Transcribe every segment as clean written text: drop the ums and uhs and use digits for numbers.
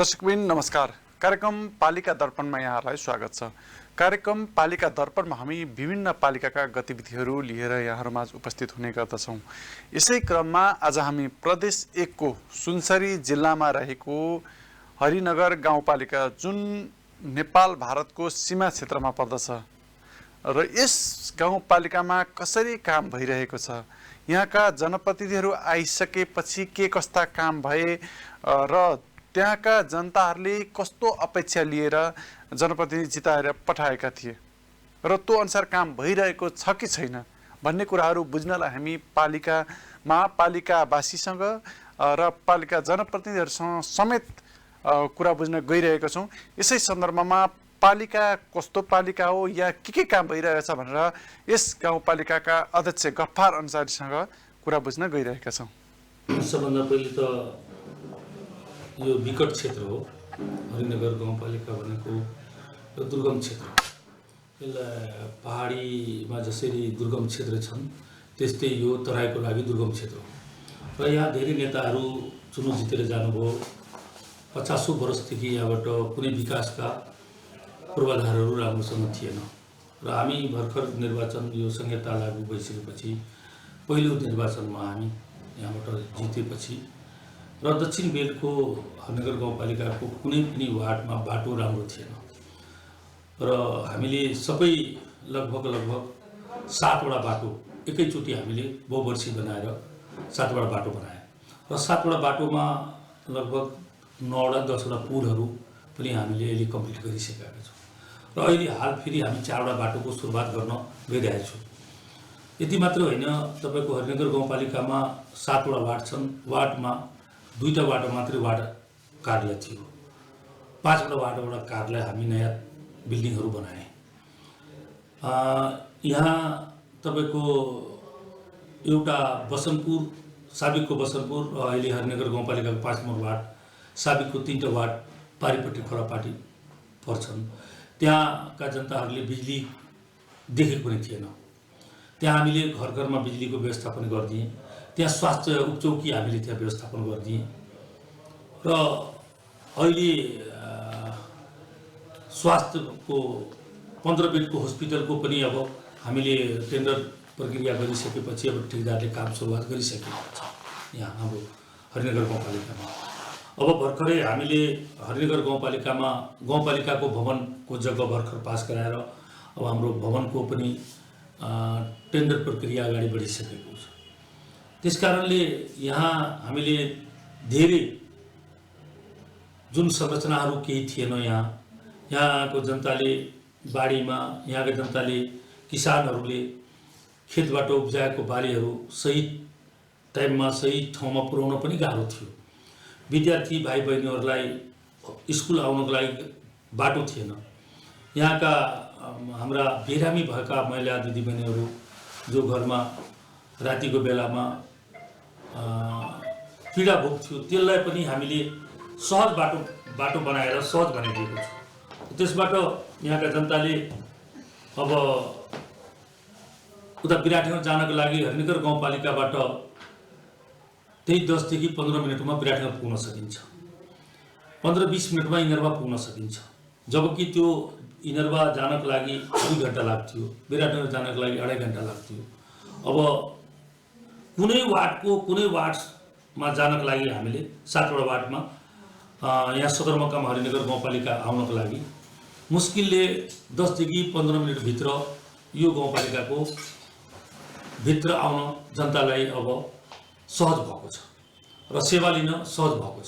दर्शकबिन नमस्कार। कार्यक्रम पालिका दर्पणमा यहाँलाई स्वागत छ। कार्यक्रम पालिका दर्पणमा हामी विभिन्न पालिकाका गतिविधिहरू लिएर यहाँहरूमाझ उपस्थित हुने गर्दछौँ। यसै क्रममा आज हामी प्रदेश 1 को सुनसरी जिल्लामा रहेको हरिनगर गाउँपालिका जुन नेपाल भारतको सीमा क्षेत्रमा पर्दछ र यस गाउँपालिकामा कसरी काम भइरहेको छ, यहाँका जनप्रतिनिधिहरू आइसकेपछि के कस्ता काम भए र त्यहाँका जनताहरूले कस्तो अपेक्षा लिएर जनप्रतिनिधि जिताएर पठाएका थिए र त्यो अनुसार काम भइरहेको छ कि छैन भन्ने कुराहरू बुझ्नलाई हामी पालिकावासीसँग र पालिका जनप्रतिनिधिहरूसँग समेत कुरा बुझ्न गइरहेका छौँ। यसै सन्दर्भमा पालिका कस्तो पालिका हो या के काम भइरहेको छ भनेर यस गाउँपालिकाका अध्यक्ष गफ्फार अन्सारीसँग कुरा बुझ्न गइरहेका छौँ। सबभन्दा पहिले त यो विकट क्षेत्र हो। हरिनगर गाउँपालिका भनेको दुर्गम क्षेत्र। यसलाई पहाडीमा जसरी दुर्गम क्षेत्र छन् त्यस्तै यो तराईको लागि दुर्गम क्षेत्र हो र यहाँ धेरै नेताहरू चुनाव जितेर जानुभयो। 50औं वर्षदेखि यहाँबाट कुनै विकासका पूर्वाधारहरू राम्रोसँग थिएन र हामी भर्खर निर्वाचन यो संहिता लागू भइसकेपछि पहिलो निर्वाचनमा हामी यहाँबाट जितेपछि र दक्षिण बेलको हरिनगर गाउँपालिकाको कुनै पनि वार्डमा बाटो राम्रो थिएन र हामीले सबै लगभग 7वटा बाटो एकैचोटि हामीले बहुवर्षी बनाएर 7वटा बाटो बनाए र 7वटा बाटोमा लगभग 9वटा 10वटा पुलहरू पनि हामीले अहिले कम्प्लिट गरिसकेका छौँ र अहिले हाल फेरि हामी 4वटा बाटोको सुरुवात गर्न गइरहेका छौँ। यति मात्र होइन, तपाईँको हरिनगर गाउँपालिकामा 7वटा वार्ड छन्। वार्डमा 2टा वार्ड मात्रै वार्ड कार्यालय थियो। 5वटा वार्डबाट कार्यालय हामी नयाँ बिल्डिङहरू बनाए। यहाँ तपाईँको एउटा बसन्तपुर, साबिकको बसन्तपुर र अहिले हरिनगर गाउँपालिकाको 5 नम्बर वार्ड, साबिकको 3टा वार्ड पारिपट्टि खरापाटी पर्छन्। त्यहाँका जनताहरूले बिजुली देखेको पनि थिएन। त्यहाँ हामीले घर घरमा बिजुलीको व्यवस्थापन गरिदिएँ। त्यहाँ स्वास्थ्य उपचौकी हामीले त्यहाँ व्यवस्थापन गरिदिएँ र अहिले स्वास्थ्यको 15 बेडको हस्पिटलको पनि अब हामीले टेन्डर प्रक्रिया गरिसकेपछि अब ठेकेदारले काम सुरुवात गरिसकेको छ यहाँ हाम्रो हरिनगर गाउँपालिकामा। अब भर्खरै हामीले हरिनगर गाउँपालिकाको भवनको जग्गा भर्खर पास गराएर अब हाम्रो भवनको पनि टेन्डर प्रक्रिया अगाडि बढिसकेको छ। त्यसकारणले यहाँ हामीले धेरै जुन संरचनाहरू केही थिएन, यहाँको जनताले बाढीमा, यहाँका जनताले किसानहरूले खेतबाट उब्जाएको बालीहरू सही टाइममा सही ठाउँमा पुर्याउन पनि गाह्रो थियो। विद्यार्थी भाइ बहिनीहरूलाई स्कुल आउनको लागि बाटो थिएन। यहाँका हाम्रा बिरामी भएका महिला दिदीबहिनीहरू जो घरमा रातिको बेलामा पीडा भोग्थ्यो त्यसलाई पनि हामीले सहज बाटो बनाएर सहज बनाइदिएको छु। त्यसबाट यहाँका जनताले अब उता बिराटनगर जानको लागि हरिनगर गाउँपालिकाबाट त्यही 10 देखि 15 मिनटमा बिराटनगर पुग्न सकिन्छ। 15-20 मिनटमा इनरवा पुग्न सकिन्छ। जबकि त्यो इनरवा जानको लागि 2 घण्टा लाग्थ्यो, बिराटनगर जानको लागि 2.5 घण्टा लाग्थ्यो। अब कुनै वार्डमा जानको लागि हामीले 7वटा वार्डमा यहाँ सदरमुकाम हरिनगर गाउँपालिका आउनको लागि मुस्किलले 10 देखि 15 मिनटभित्र यो गाउँपालिकाको भित्र आउन जनतालाई अब सहज भएको छ र सेवा लिन सहज भएको छ।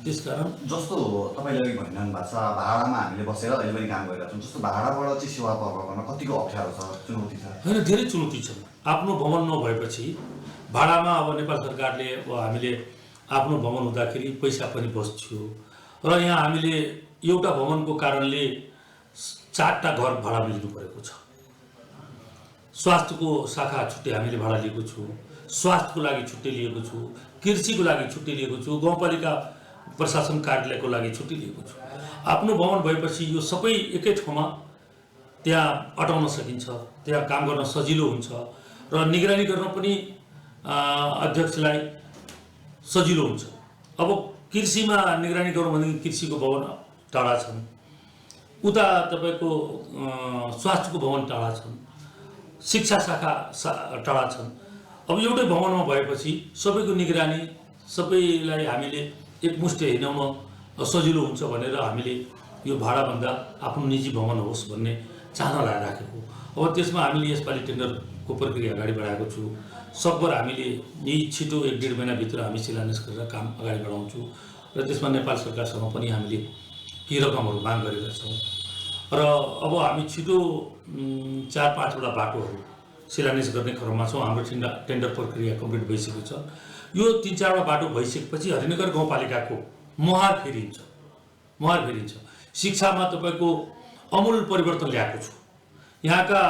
त्यसकारण जस्तो तपाईँले अघि भनिरहनु भएको छ, भाडामा हामीले बसेर अहिले पनि काम गरिरहेको छौँ। जस्तो भाडाबाट चाहिँ सेवा गर्न कतिको अप्ठ्यारो छ, चुनौती छ? होइन, धेरै चुनौती छ। आफ्नो भवन नभएपछि भाडामा अब नेपाल सरकारले अब हामीले आफ्नो भवन हुँदाखेरि पैसा पनि बस्थ्यो र यहाँ हामीले एउटा भवनको कारणले 4टा घर भाडामा लिनु परेको छ। स्वास्थ्यको शाखा छुट्टै हामीले भाडा लिएको छु, स्वास्थ्यको लागि छुट्टै लिएको छु, कृषिको लागि छुट्टै लिएको छु, गाउँपालिका प्रशासन कार्यालयको लागि छुट्टै लिएको छु। आफ्नो भवन भएपछि यो सबै एकै ठाउँमा त्यहाँ अटाउन सकिन्छ, त्यहाँ काम गर्न सजिलो हुन्छ र निगरानी गर्न पनि अध्यक्षलाई सजिलो हुन्छ। अब कृषिमा निगरानी गरौँ भनेदेखि कृषिको भवन टाढा छन्, उता तपाईँको स्वास्थ्यको भवन टाढा छन्, शिक्षा शाखा टाढा छन्। अब एउटै भवनमा भएपछि सबैको निगरानी सबैलाई हामीले एकमुष्ट हिँडाउन सजिलो हुन्छ भनेर हामीले यो भाडाभन्दा आफ्नो निजी भवन होस् भन्ने चाहनालाई राखेको। अब त्यसमा हामीले यसपालि टेन्डरको प्रक्रिया अगाडि बढाएको छु। सकभर हामीले यही छिटो 1-1.5 महिनाभित्र हामी शिलान्यास गरेर काम अगाडि बढाउँछौँ र त्यसमा नेपाल सरकारसँग पनि हामीले केही रकमहरू माग गरेका छौँ र अब हामी छिटो 4-5 वटा बाटोहरू शिलान्यास गर्ने क्रममा छौँ। हाम्रो टेन्डर प्रक्रिया कम्प्लिट भइसकेको छ। यो 3-4 वटा बाटो भइसकेपछि हरिनगर गाउँपालिकाको मुहार फेरिन्छ। शिक्षामा तपाईँको अमूल परिवर्तन ल्याएको छु। यहाँका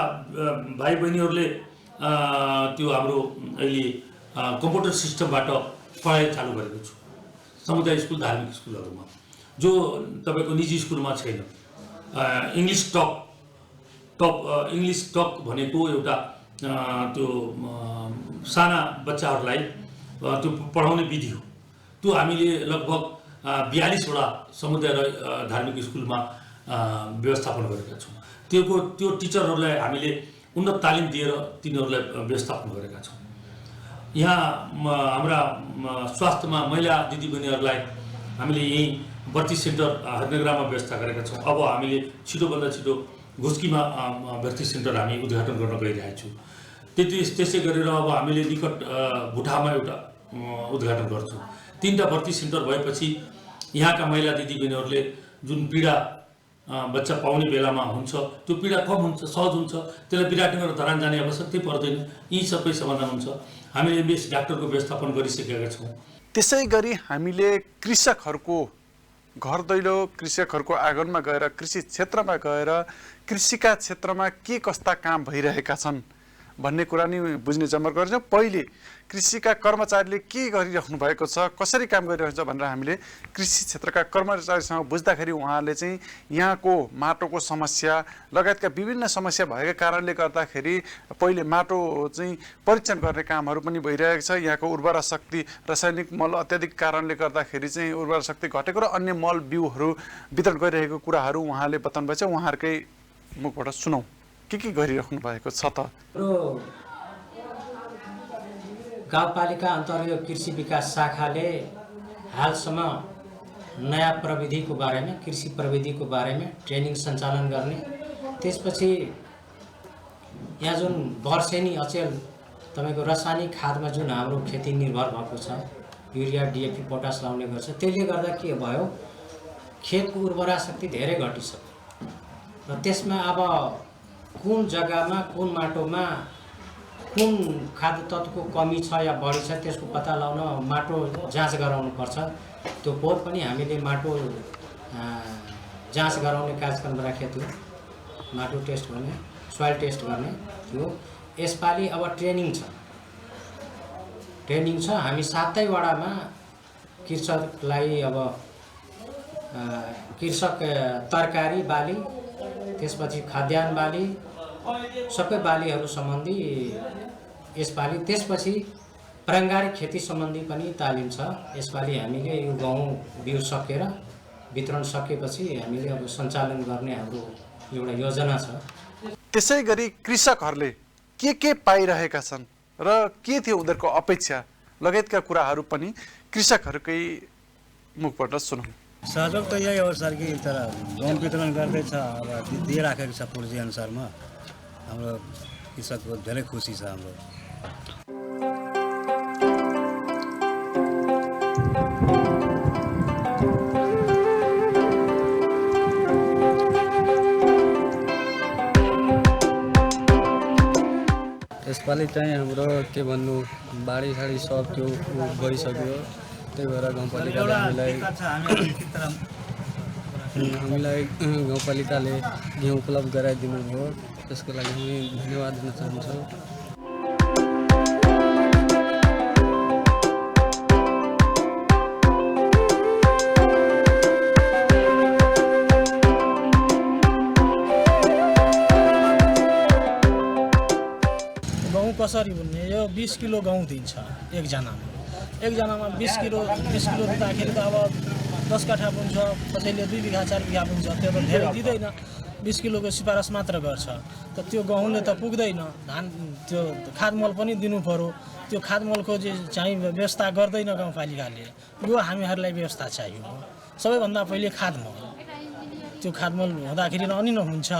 भाइ बहिनीहरूले त्यो हाम्रो अहिले कम्प्युटर सिस्टमबाट पढाइ चालु गरेको छु समुदाय स्कुल, धार्मिक स्कुलहरूमा, जो तपाईँको निजी स्कुलमा छैन। इङ्ग्लिस टक भनेको एउटा त्यो साना बच्चाहरूलाई त्यो पढाउने विधि हो। त्यो हामीले लगभग 42 वटा समुदाय र धार्मिक स्कुलमा व्यवस्थापन गरेका छौँ। त्यो टिचरहरूलाई हामीले उन्नत तालिम दिएर तिनीहरूलाई व्यवस्थापन गरेका छौँ। यहाँ हाम्रा स्वास्थ्यमा महिला दिदीबहिनीहरूलाई हामीले यहीँ 32 सेन्टर हरिनगरमा व्यवस्था गरेका छौँ। अब हामीले छिटोभन्दा छिटो घुस्कीमा 32 सेन्टर हामी उद्घाटन गर्न गइरहेका छौँ। त्यसै गरेर अब हामीले निकट भुटामा एउटा उद्घाटन गर्छौँ। 3टा 32 सेन्टर भएपछि यहाँका महिला दिदीबहिनीहरूले जुन पीडा बच्चा पाउने बेलामा हुन्छ त्यो पीडा कम हुन्छ, सहज हुन्छ। त्यसलाई विराटनगर धरान जाने आवश्यकता पर्दैन। यी सबै समाधान हुन्छ। हामीले एमबिएस डाक्टरको व्यवस्थापन गरिसकेका छौँ। त्यसै गरी हामीले कृषकहरूको घर दैलो, कृषकहरूको आँगनमा गएर, कृषि क्षेत्रमा गएर कृषिका क्षेत्रमा के कस्ता काम भइरहेका छन् भन्ने कुरा नि बुझ्ने जमर गर्छौँ। पहिले कृषिका कर्मचारीले के गरिराख्नु भएको छ, कसरी काम गरिरहेको छ भनेर हामीले कृषि क्षेत्रका कर्मचारीसँग बुझ्दाखेरि उहाँहरूले चाहिँ यहाँको माटोको समस्या लगायतका विभिन्न समस्या भएका कारणले गर्दाखेरि पहिले माटो चाहिँ परीक्षण गर्ने कामहरू पनि भइरहेको छ। यहाँको उर्वरा शक्ति, रासायनिक मल अत्याधिक कारणले गर्दाखेरि चाहिँ उर्वरा शक्ति घटेको र अन्य मल बिउहरू वितरण गरिरहेको कुराहरू उहाँले बताउनु भएको छ। उहाँहरूकै मुखबाट सुनौँ के गरिराख्नु भएको छ त। गाउँपालिका अन्तर्गत कृषि विकास शाखाले हालसम्म नयाँ प्रविधिको बारेमा, कृषि प्रविधिको बारेमा ट्रेनिङ सञ्चालन गर्ने, त्यसपछि यहाँ जुन वर्षेनी अचेल तपाईँको रासायनिक खादमा जुन हाम्रो खेती निर्भर भएको छ, युरिया, डिएपी, पोटास लाउने गर्छ, त्यसले गर्दा के भयो, खेतको उर्वरा शक्ति धेरै घटिसक्यो र त्यसमा अब कुन जग्गामा, कुन माटोमा कुन खाद्य तत्त्वको कमी छ या बढी छ त्यसको पत्ता लगाउन माटो जाँच गराउनुपर्छ। त्यो पोत पनि हामीले माटो जाँच गराउने कार्यक्रम राखेको थियो। माटो टेस्ट गर्ने, सोइल टेस्ट गर्ने थियो। यसपालि अब ट्रेनिङ छ। हामी 7 वडामा कृषकलाई अब कृषक तरकारी बाली, त्यसपछि खाद्यान्न बाली, सबै बालीहरू सम्बन्धी यसपालि, त्यसपछि पारम्परिक खेती सम्बन्धी पनि तालिम छ। यसपालि हामीले यो गहुँ बिउ सकेर वितरण सकेपछि हामीले अब सञ्चालन गर्ने हाम्रो एउटा योजना छ। त्यसै गरी कृषकहरूले के पाइरहेका छन् र के थियो उनीहरूको अपेक्षा लगायतका कुराहरू पनि कृषकहरूकै मुखबाट सुनौँ। सहयोग त यही हो सर कि तर गहुँ वितरण गर्दैछ, अब दिइराखेको छ पूर्जी अनुसारमा। हाम्रो कृषकको धेरै खुसी छ। हाम्रो यसपालि चाहिँ हाम्रो के भन्नु, बाढी साडी सब त्यो गइसक्यो। त्यही भएर गाउँपालिकाले हामीलाई गाउँपालिकाले घिउ उपलब्ध गराइदिनु भयो। त्यसको लागि हामी धन्यवाद दिन चाहन्छौँ। गहुँ कसरी भन्ने, यो 20 किलो गहुँ दिन्छ एकजनामा। एकजनामा 20 किलो दिँदाखेरि त अब 10 कट्ठा बुन्छ, कसैले 2 बिघा 4 बिघा बुन्छ, त्यो त धेरै दिँदैन। 20 किलोको सिफारिस मात्र गर्छ। त त्यो गहुँले त पुग्दैन। धान त्यो खादमल पनि दिनु पर्यो। त्यो खादमलको चाहिँ व्यवस्था गर्दैन गाउँपालिकाले। यो हामीहरूलाई व्यवस्था चाहियो। सबैभन्दा पहिले खादमल। त्यो खादमल हुँदाखेरि अनि नहुन्छ।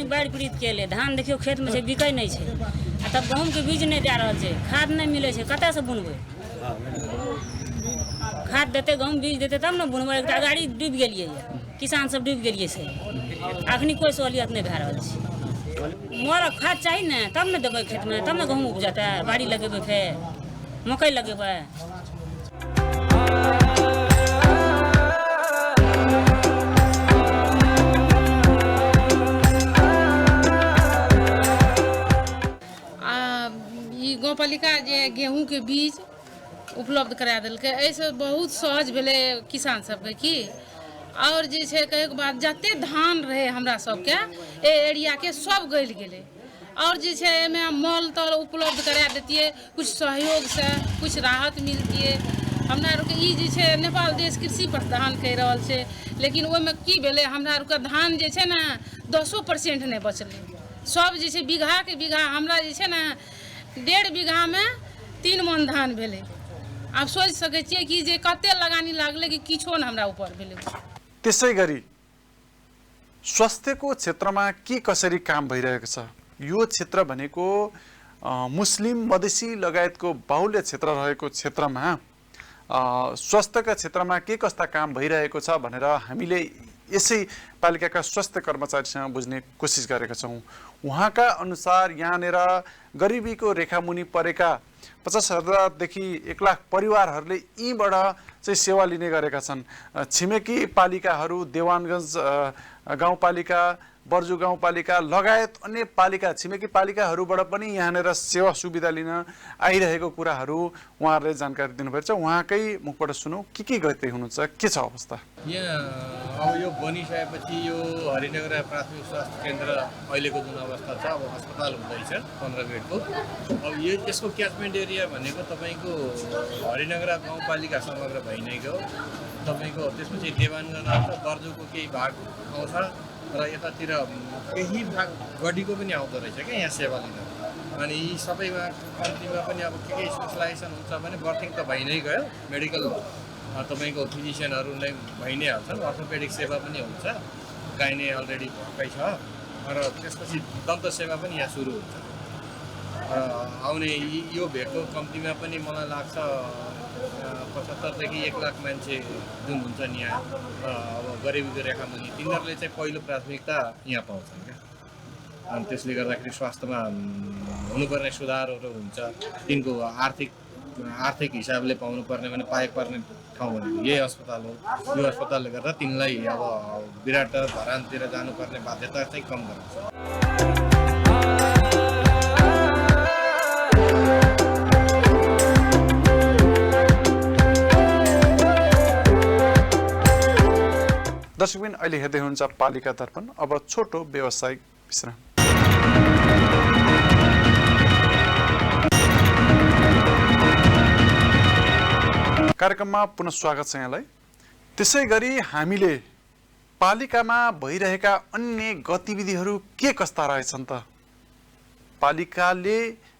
बाढ़ि पीड़ित के लिए धान देखियो खेत में से बिकै नहीं है, तब गहूम के बीज नहीं दे रहा है, खाद नहीं मिले है, कतऽ से बुनबै? खाद देते गहूम बीज देते तब न बुनबै। एक गाड़ी डूब गेलिए, किसान सब डूब गेलिए से अखनी कोई सहूलियत नहीं भए रहल छै। मोरा खाद चाहिए न, तब न देबै खेत में, तब न गहूम उपजतै। बाड़ी लगेबै, फेर मकई लगेबै। गाउँपालिका जे गेहूँ के बीज उपलब्ध करा देलकै, एहिसँ बहुत सहज भेलै किसान सबके की। और जे छै कहैके बाद जते धान रहे हमरा सबके ए एरिया के सब गल गेलै। और जे छै एहिमे मॉल तल उपलब्ध करा देतियै, कुछ सहयोग से कुछ राहत मिलतियै। हमरा आरके ई जे छै नेपाल देश कृषि प्रधान कहि रहल छै, लेकिन ओहिमे की भेलै हमरा आरके धान जे छै ने 10% नहि बचलै। सब जे छै बीघा के बीघा, हमरा जे छै ने 1.5 बीघा में 3 मन धान भेलै। आब सोचि सकै छियै कि जे कते लगानी लागलै कि किछो न हमरा ऊपर भेलै। त्यसै गरी स्वास्थ्यको क्षेत्रमा के कसरी काम भइरहेको छ? यो क्षेत्र भनेको मुस्लिम मधेसी लगायतको बाहुल्य क्षेत्र रहेको क्षेत्रमा स्वास्थ्यका क्षेत्रमा के कस्ता काम भइरहेको छ भनेर हामीले यसै पालिकाका स्वास्थ्य कर्मचारीसँग बुझ्ने कोसिस गरेका छौँ। उहाँका अनुसार यहाँनिर गरिबीको रेखामुनि परेका 50,000देखि 1 लाख परिवारहरूले यीबाट चाहिँ सेवा लिने गरेका छन्। छिमेकी पालिकाहरू देवानगञ्ज गाउँपालिका, बर्जु गाउँपालिका लगायत अन्य पालिका छिमेकी पालिकाहरूबाट पनि यहाँनिर सेवा सुविधा लिन आइरहेको कुराहरू उहाँहरूले जानकारी दिनुभएको छ। उहाँकै मुखबाट सुनौँ के गर्दै हुनुहुन्छ, के छ अवस्था यहाँ? अब यो बनिसकेपछि यो हरिनगर प्राथमिक स्वास्थ्य केन्द्र अहिलेको जुन अवस्था छ, अब अस्पताल हुँदैछ 15 बेडको। अब यसको क्याचमेन्ट एरिया भनेको तपाईँको हरिनगर गाउँपालिका समग्र भइ नै गयो। तपाईँको त्यसपछि देवानगञ्ज आउँछ, बर्जुको केही भाग आउँछ र यतातिर केही भाग गढीको पनि आउँदो रहेछ क्या यहाँ सेवा लिन। अनि यी सबैमा कम्तीमा पनि अब के स्पेसलाइजेसन हुन्छ भने बर्थिङ त भइ नै गयो। मेडिकल तपाईँको फिजिसियनहरू नै भइ नै हाल्छन्। अर्थोपेडिक सेवा पनि हुन्छ, गाइने अलरेडी भएकै छ। र त्यसपछि दन्त सेवा पनि यहाँ सुरु हुन्छ। आउने यो भेगको कम्तीमा पनि मलाई लाग्छ 75देखि 1 लाख मान्छे जुन हुन्छ नि यहाँ, अब गरिबीको रेखामुनि, तिनीहरूले चाहिँ पहिलो प्राथमिकता यहाँ पाउँछन् क्या। अनि त्यसले गर्दाखेरि स्वास्थ्यमा हुनुपर्ने सुधारहरू हुन्छ। तिनको आर्थिक हिसाबले पाउनुपर्ने भने पाइपर्ने ठाउँ भनेको यही अस्पताल हो। यो अस्पतालले गर्दा तिनलाई अब विराट धरानतिर जानुपर्ने बाध्यता चाहिँ कम गर्छ। दर्शकबिन अहिले हेर्दै हुनुहुन्छ पालिका दर्पण। अब छोटो व्यावसायिक विश्राम। कार्यक्रममा पुनः स्वागत छ यहाँलाई। त्यसै गरी हामीले पालिकामा भइरहेका अन्य गतिविधिहरू के कस्ता रहेछन् त? पालिकाले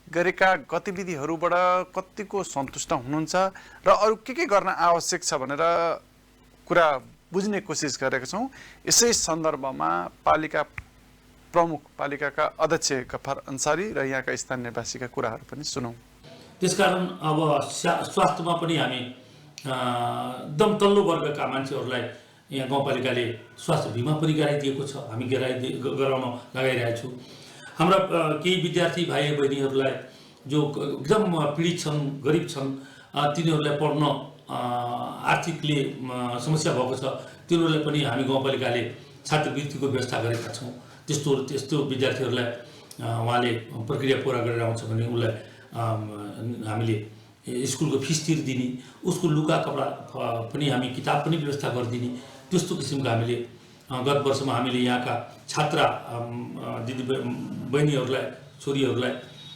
गरेका गतिविधिहरूबाट कतिको सन्तुष्ट हुनुहुन्छ र अरू के गर्न आवश्यक छ भनेर कुरा बुझ्ने कोसिस गरेका छौँ। यसै सन्दर्भमा पालिका प्रमुख, पालिकाका अध्यक्ष गफार अन्सारी र यहाँका स्थानीयवासीका कुराहरू पनि सुनौँ। त्यसकारण अब स्वास्थ्यमा पनि हामी एकदम तल्लो वर्गका मान्छेहरूलाई यहाँ गाउँपालिकाले स्वास्थ्य बिमा पनि गराइदिएको छ। हामी गराउन लगाइरहेका छौँ। हाम्रा केही विद्यार्थी भाइ बहिनीहरूलाई जो एकदम पीडित छन्, गरिब छन्, तिनीहरूलाई पढ्न आर्थिकले समस्या भएको छ, तिनीहरूलाई पनि हामी गाउँपालिकाले छात्रवृत्तिको व्यवस्था गरेका छौँ। त्यस्तो विद्यार्थीहरूलाई उहाँले प्रक्रिया पुरा गरेर आउँछ भने उसलाई हामीले स्कुलको फिस तिर्दिने, उसको लुगा कपडा पनि हामी किताब पनि व्यवस्था गरिदिने, त्यस्तो किसिमको हामीले गत वर्षमा हामीले यहाँका छात्रा दिदी बहिनीहरूलाई छोरीहरूलाई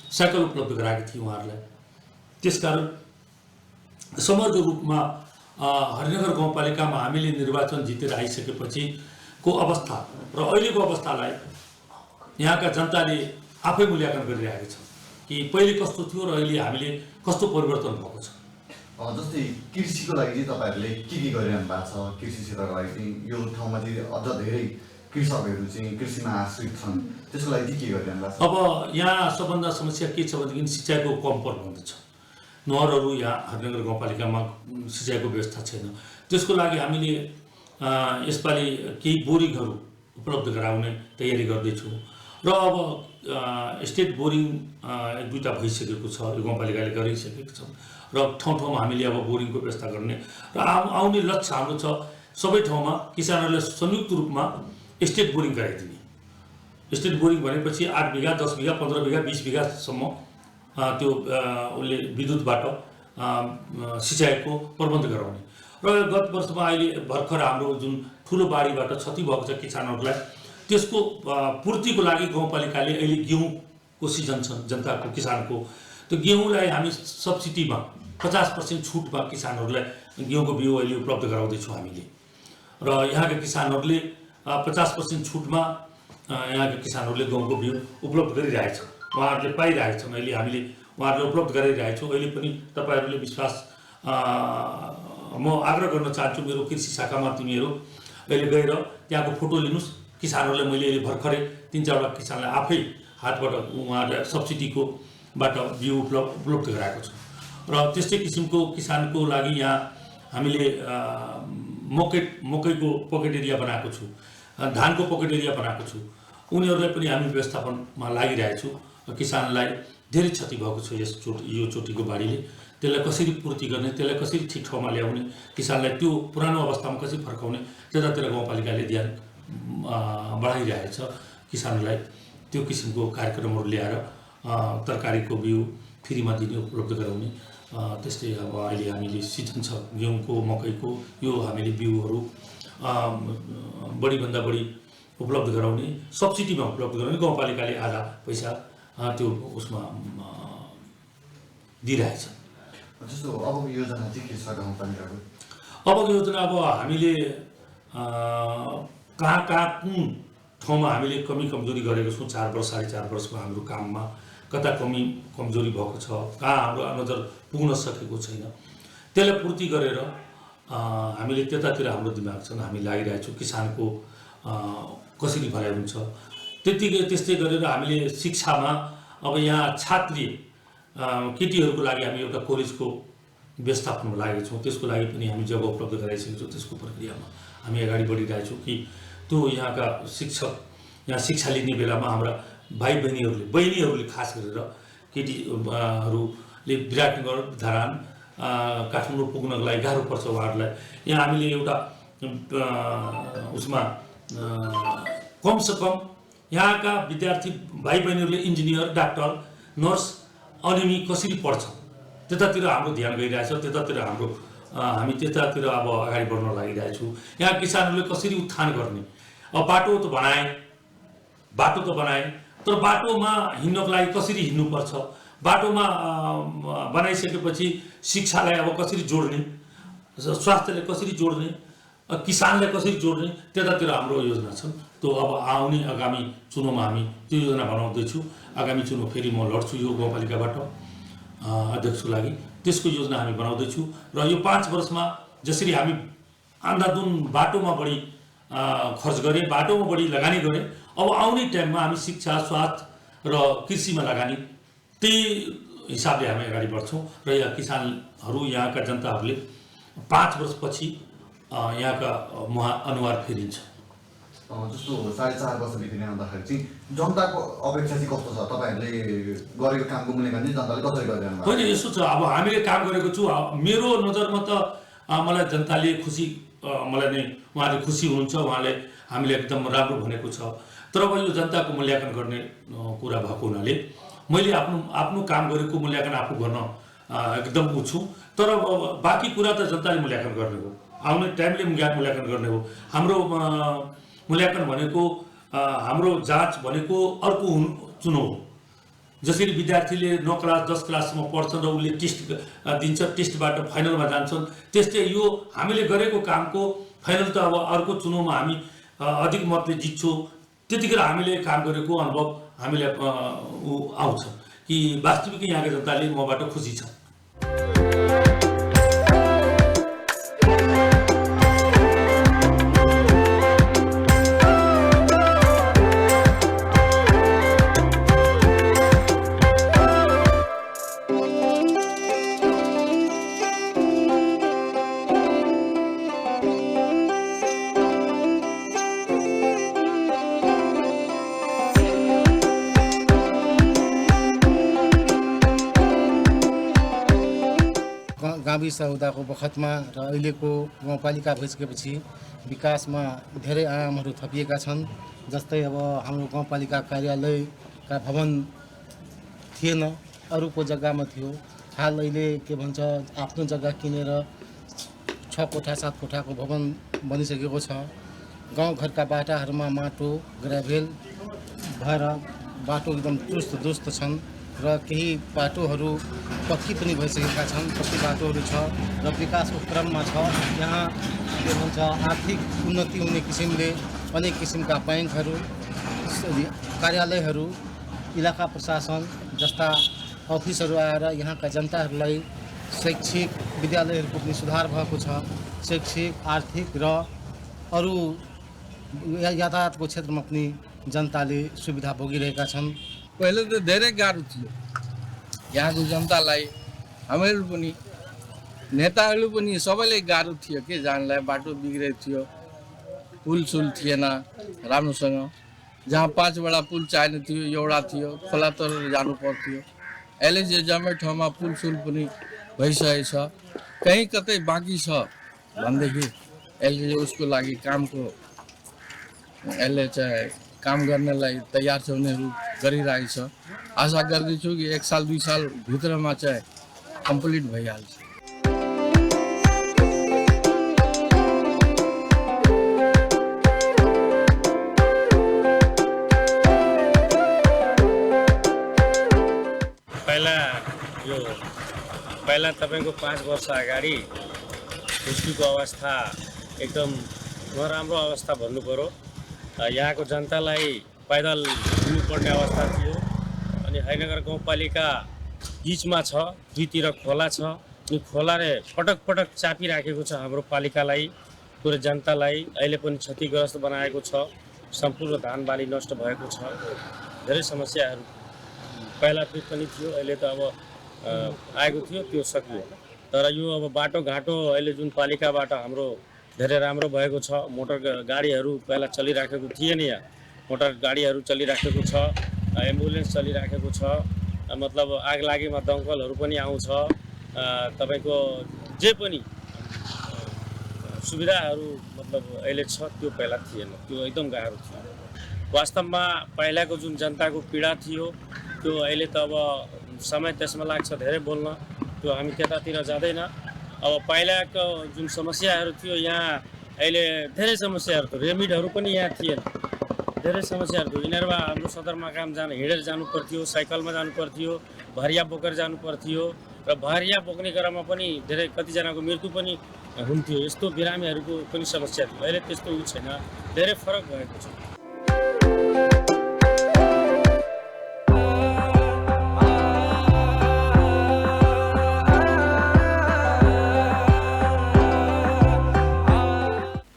साइकल उपलब्ध गराएका थियौँ उहाँहरूलाई। त्यसकारण समग्र रूपमा हरिनगर गाउँपालिकामा हामीले निर्वाचन जितेर आइसकेपछिको अवस्था र अहिलेको अवस्थालाई यहाँका जनताले आफै मूल्याङ्कन गरिरहेको छ कि पहिले कस्तो थियो र अहिले हामीले कस्तो परिवर्तन भएको छ। जस्तै कृषिको लागि चाहिँ तपाईँहरूले के गरिरहनु भएको छ? कृषि क्षेत्रको लागि चाहिँ यो ठाउँमा चाहिँ अझ धेरै कृषकहरू चाहिँ कृषिमा आश्रित छन्, त्यसको लागि चाहिँ के गरिरहनु भएको छ? अब यहाँ सबभन्दा समस्या के छ भनेदेखि सिँचाइको कम पर्नु छ। नहरहरू यहाँ हरिनगर गाउँपालिकामा सिँचाइको व्यवस्था छैन। त्यसको लागि हामीले यसपालि केही बोरिङहरू उपलब्ध गराउने तयारी गर्दैछौँ र अब स्टेट बोरिङ 1-2टा भइसकेको छ, यो गाउँपालिकाले गरिसकेको छ र ठाउँ ठाउँमा हामीले अब बोरिङको व्यवस्था गर्ने र आउने लक्ष्य हाम्रो छ सबै ठाउँमा किसानहरूलाई संयुक्त रूपमा स्टेट बोरिङ गराइदिने। स्टेट बोरिङ भनेपछि 8 बिघा 10 बिघा 15 बिघा 20 बिघासम्म त्यो उसले विद्युतबाट सिँचाइको प्रबन्ध गराउने र गत वर्षमा अहिले भर्खर हाम्रो जुन ठुलो बाढीबाट क्षति भएको छ किसानहरूलाई त्यसको पूर्तिको लागि गाउँपालिकाले अहिले गेहुँको सिजन छ जनताको किसानको, त्यो गेहुँलाई हामी सब्सिडीमा 50% छुटमा किसानहरूलाई गेहुँको बिउ अहिले उपलब्ध गराउँदैछौँ हामीले र यहाँका किसानहरूले 50% छुटमा यहाँका किसानहरूले गहुँको बिउ उपलब्ध गरिरहेछन्, उहाँहरूले पाइरहेछन्। अहिले हामीले उहाँहरूले उपलब्ध गराइरहेछौँ। अहिले पनि तपाईँहरूले विश्वास म आग्रह गर्न चाहन्छु, मेरो कृषि शाखामा तिमीहरू अहिले गएर त्यहाँको फोटो लिनुहोस्। किसानहरूलाई मैले अहिले भर्खरै 3-4वटा किसानलाई आफै हातबाट उहाँहरूलाई सब्सिडीको बाट बिउ उपलब्ध गराएको छु र त्यस्तै किसिमको किसानको लागि यहाँ हामीले मकैको पकेट एरिया बनाएको छु, धानको पकेट एरिया बनाएको छु। उनीहरूलाई पनि हामी व्यवस्थापनमा लागिरहेछु। किसानलाई धेरै क्षति भएको छ यो चोटिको बाढीले, त्यसलाई कसरी पूर्ति गर्ने, त्यसलाई कसरी ठिक ठाउँमा ल्याउने, किसानलाई त्यो पुरानो अवस्थामा कसरी फर्काउने, त्यतातिर गाउँपालिकाले ध्यान बढाइरहेछ। किसानलाई त्यो किसिमको कार्यक्रमहरू ल्याएर तरकारीको बिउ फ्रीमा दिने, उपलब्ध गराउने। त्यस्तै अब अहिले हामीले सिजन छ गेहुँको मकैको, यो हामीले बिउहरू बढीभन्दा बढी उपलब्ध गराउने, सब्सिडीमा उपलब्ध गराउने। गाउँपालिकाले आधा पैसा त्यो उसमा दिइरहेछ। जस्तो अबको योजना चाहिँ के छ गाउँपालिकाको? अबको योजना अब हामीले कहाँ कुन ठाउँमा हामीले कमी कमजोरी गरेको छौँ 4 वर्ष 4.5 वर्षमा हाम्रो काममा कता कमी कमजोरी भएको छ, कहाँ हाम्रो नजर पुग्न सकेको छैन, त्यसलाई पूर्ति गरेर हामीले त्यतातिर हाम्रो दिमाग छन्, हामी लागिरहेछौँ। किसानको कसरी भलाइ हुन्छ त्यस्तै गरेर हामीले शिक्षामा अब यहाँ छात्री केटीहरूको लागि हामी एउटा कलेजको व्यवस्थापनमा लागेका छौँ। त्यसको लागि पनि हामी जग्गा उपलब्ध गराइसकेका छौँ। त्यसको प्रक्रियामा हामी अगाडि बढिरहेछौँ कि त्यो यहाँका शिक्षक यहाँ शिक्षा लिने बेलामा हाम्रा भाइ बहिनीहरूले खास गरेर केटीहरूले विराटनगर धरान काठमाडौँ पुग्नको लागि गाह्रो पर्छ उहाँहरूलाई। यहाँ हामीले एउटा उसमा कमसेकम यहाँका विद्यार्थी भाइ बहिनीहरूले इन्जिनियर डाक्टर नर्स अनिमी कसरी पढ्छ त्यतातिर हाम्रो ध्यान गइरहेछ। त्यतातिर हाम्रो हामी त्यतातिर अब अगाडि बढ्न लागिरहेछौँ। यहाँ किसानहरूले कसरी उत्थान गर्ने, अब बाटो त बनाए तर बाटोमा हिँड्नको लागि कसरी हिँड्नुपर्छ, बाटोमा बनाइसकेपछि शिक्षालाई अब कसरी जोड्ने, स्वास्थ्यलाई कसरी जोड्ने, किसानलाई कसरी जोड्ने, त्यतातिर हाम्रो योजना छन्। त्यो अब आउने आगामी चुनावमा हामी त्यो योजना बनाउँदैछौँ। आगामी चुनाव फेरि म लड्छु यो गाउँपालिकाबाट अध्यक्षको लागि, त्यसको योजना हामी बनाउँदैछौँ। र यो 5 वर्षमा जसरी हामी अन्धाधुन बाटोमा बढी खर्च गरे, बाटोमा बढी लगानी गरे, अब आउने टाइममा हामी शिक्षा स्वास्थ्य र कृषिमा लगानी त्यही हिसाबले हामी अगाडि बढ्छौँ। र यहाँ किसानहरू यहाँका जनताहरूले 5 वर्षपछि यहाँका अनुहार फेरिन्छ। जस्तो 4.5 वर्ष बितिने आउँदाखेरि चाहिँ जनताको अपेक्षा चाहिँ कस्तो छ? तपाईँहरूले गरेको कामको मूल्याङ्कन चाहिँ जनताले कसरी गरिरहनु भएको? होइन, यस्तो छ, अब हामीले काम गरेको छु। मेरो नजरमा त मलाई जनताले खुसी, मलाई नै उहाँले खुसी हुनुहुन्छ, उहाँले हामीले एकदम राम्रो भनेको छ। तर अब यो जनताको मूल्याङ्कन गर्ने कुरा भएको हुनाले मैले आफ्नो काम गरेको मूल्याङ्कन आफू गर्न एकदम ऊ छु। तर बाँकी कुरा त जनताले मूल्याङ्कन गर्ने हो, आउने टाइमले मूल्याङ्कन गर्ने हो। हाम्रो मूल्याङ्कन भनेको हाम्रो जाँच भनेको अर्को चुनाव हो। जसरी विद्यार्थीले 9 क्लास 10 क्लाससम्म पढ्छन् र उसले टेस्ट दिन्छ, टेस्टबाट फाइनलमा जान्छन्, त्यस्तै यो हामीले गरेको कामको फाइनल त अब अर्को चुनावमा हामी अधिक मतले जित्छौँ, त्यतिखेर हामीले काम गरेको अनुभव हामीलाई आउँछ कि वास्तविक यहाँका जनताले मबाट खुसी छ। गाविस हुँदाको बखतमा र अहिलेको गाउँपालिका भइसकेपछि विकासमा धेरै आयामहरू थपिएका छन्। जस्तै अब हाम्रो गाउँपालिका कार्यालयका भवन थिएन, अरूको जग्गामा थियो। हाल अहिले के भन्छ आफ्नो जग्गा किनेर 6 कोठा 7 कोठाको भवन बनिसकेको छ। गाउँघरका बाटाहरूमा माटो ग्राभेल भएर बाटो एकदम चुस्त दुरुस्त छन् र केही बाटोहरू पक्की पनि भइसकेका छन्, कति बाटोहरू छ र विकासको क्रममा छ। यहाँ के भन्छ आर्थिक उन्नति हुने किसिमले अनेक किसिमका ब्याङ्कहरू, कार्यालयहरू, इलाका प्रशासन जस्ता अफिसहरू आएर यहाँका जनताहरूलाई शैक्षिक विद्यालयहरूको पनि सुधार भएको छ। शैक्षिक, आर्थिक र अरू यातायातको क्षेत्रमा पनि जनताले सुविधा भोगिरहेका छन्। पहिले त धेरै गाह्रो थियो यहाँको जनतालाई, हामीहरू पनि नेताहरू पनि सबैले गाह्रो थियो के जानलाई। बाटो बिग्रेको थियो, पुलसुल थिएन राम्रोसँग। जहाँ 5वटा पुल चाहिने थियो एउटा थियो, खोला तर जानु पर्थ्यो। अहिले चाहिँ जम्मै ठाउँमा पुलसुल पनि भइसकेको छ। कहीँ कतै बाँकी छ भनेदेखि यसले उसको लागि कामको यसले चाहिँ काम गर्नलाई तयार छ, उनीहरू गरिरहेको छ। आशा गर्दैछु कि 1 साल 2 साल भित्रमा चाहिँ कम्प्लिट भइहाल्छ। पहिला तपाईँको 5 वर्ष अगाडि स्कुलको अवस्था एकदम नराम्रो अवस्था भन्नु पर्यो। यहाँको जनतालाई पैदल हिँड्नुपर्ने अवस्था थियो। अनि हैनगर गाउँपालिका बिचमा छ, दुईतिर खोला छ। अनि खोलाले पटक पटक चापिराखेको छ हाम्रो पालिकालाई, पुरै जनतालाई। अहिले पनि क्षतिग्रस्त बनाएको छ, सम्पूर्ण धान बाली नष्ट भएको छ। धेरै समस्याहरू पहिला पनि थियो, अहिले त अब आएको थियो, त्यो सकियो। तर यो अब बाटोघाटो अहिले जुन पालिकाबाट हाम्रो धेरै राम्रो भएको छ। मोटर गाडीहरू पहिला चलिराखेको थिएन, यहाँ मोटर गाडीहरू चलिराखेको छ, एम्बुलेन्स चलिराखेको छ। मतलब आग लागेमा दमकलहरू पनि आउँछ। तपाईँको जे पनि सुविधाहरू मतलब अहिले छ, त्यो पहिला थिएन, त्यो एकदम गाह्रो थियो। वास्तवमा पहिलाको जुन जनताको पीडा थियो त्यो अहिले त अब समय त्यसमा लाग्छ धेरै बोल्न, त्यो हामी त्यतातिर जाँदैन। अब पहिलाको जुन समस्याहरू थियो यहाँ अहिले धेरै समस्याहरू थियो। रेमिडहरू पनि यहाँ थिएन, धेरै समस्याहरू थियो। यिनीहरूमा हाम्रो सदरमुकाम जान हिँडेर जानु पर्थ्यो, साइकलमा जानु पर्थ्यो, भरिया बोकेर जानु पर्थ्यो र भरिया बोक्ने क्रममा पनि धेरै कतिजनाको मृत्यु पनि हुन्थ्यो। यस्तो बिरामीहरूको पनि समस्या थियो। अहिले त्यस्तो उ छैन, धेरै फरक भएको छ।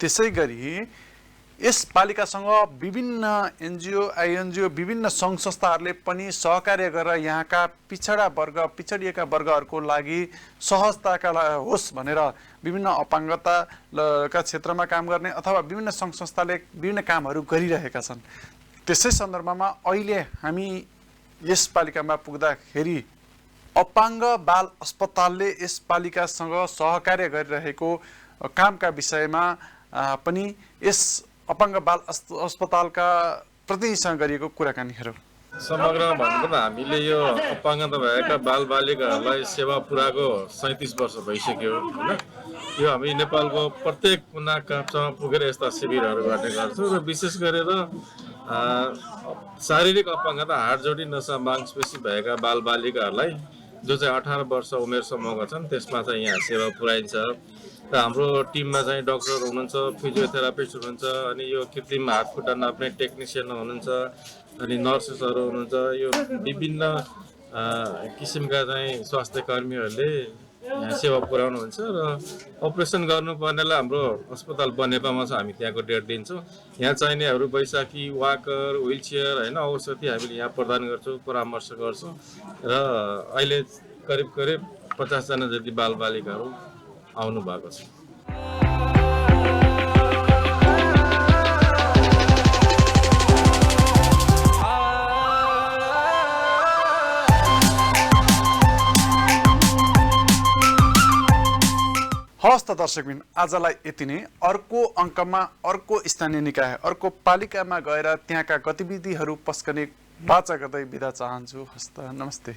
त्यसै गरी यस पालिकासँग विभिन्न एनजिओ, आइएनजिओ, विभिन्न सङ्घ संस्थाहरूले पनि सहकार्य गरेर यहाँका पिछडिएका वर्गहरूको लागि सहजताका होस् भनेर विभिन्न अपाङ्गताका क्षेत्रमा काम गर्ने अथवा विभिन्न सङ्घ संस्थाले विभिन्न कामहरू गरिरहेका छन्। त्यसै सन्दर्भमा अहिले हामी यस पालिकामा पुग्दाखेरि अपाङ्ग बाल अस्पतालले यस पालिकासँग सहकार्य गरिरहेको कामका विषयमा पनि यस अपाङ्ग बाल अस्पतालका प्रतिनिधिसँग गरिएको कुराकानी हेरौँ। समग्रमा भन्नुपर्दा हामीले यो अपाङ्गता भएका बालबालिकाहरूलाई सेवा पुऱ्याएको 37 वर्ष भइसक्यो होइन। यो हामी नेपालको प्रत्येक कुना काप्चामा पुगेर यस्ता शिविरहरू गर्ने गर्छौँ र विशेष गरेर शारीरिक अपाङ्गता हाडजोडी नसा मांसपेशी भएका बालबालिकाहरूलाई जो चाहिँ 18 वर्ष उमेर समूहका छन् त्यसमा चाहिँ यहाँ सेवा पुऱ्याइन्छ। र हाम्रो टिममा चाहिँ डक्टर हुनुहुन्छ, फिजियोथेरापिस्ट हुनुहुन्छ, अनि यो कृत्रिम हात खुट्टा नाप्ने टेक्निसियन हुनुहुन्छ, अनि नर्सेसहरू हुनुहुन्छ। यो विभिन्न किसिमका चाहिँ स्वास्थ्य कर्मीहरूले यहाँ सेवा पुर्याउनुहुन्छ र अपरेसन गर्नुपर्नेलाई हाम्रो अस्पताल बनेपामा छ, हामी त्यहाँको डेट दिन्छौँ। यहाँ चाहिनेहरू बैशाखी, वाकर, व्हिलचेयर होइन औषधि हामीले यहाँ प्रदान गर्छौँ, परामर्श गर्छौँ र अहिले करिब 50 जना जति बालबालिकाहरू आउनु भएको छ। हवस् त दर्शकबिन, आजलाई यति नै। अर्को अङ्कमा अर्को स्थानीय निकाय, अर्को पालिकामा गएर त्यहाँका गतिविधिहरू पस्कने बाचा गर्दै बिदा चाहन्छु। हस्त नमस्ते।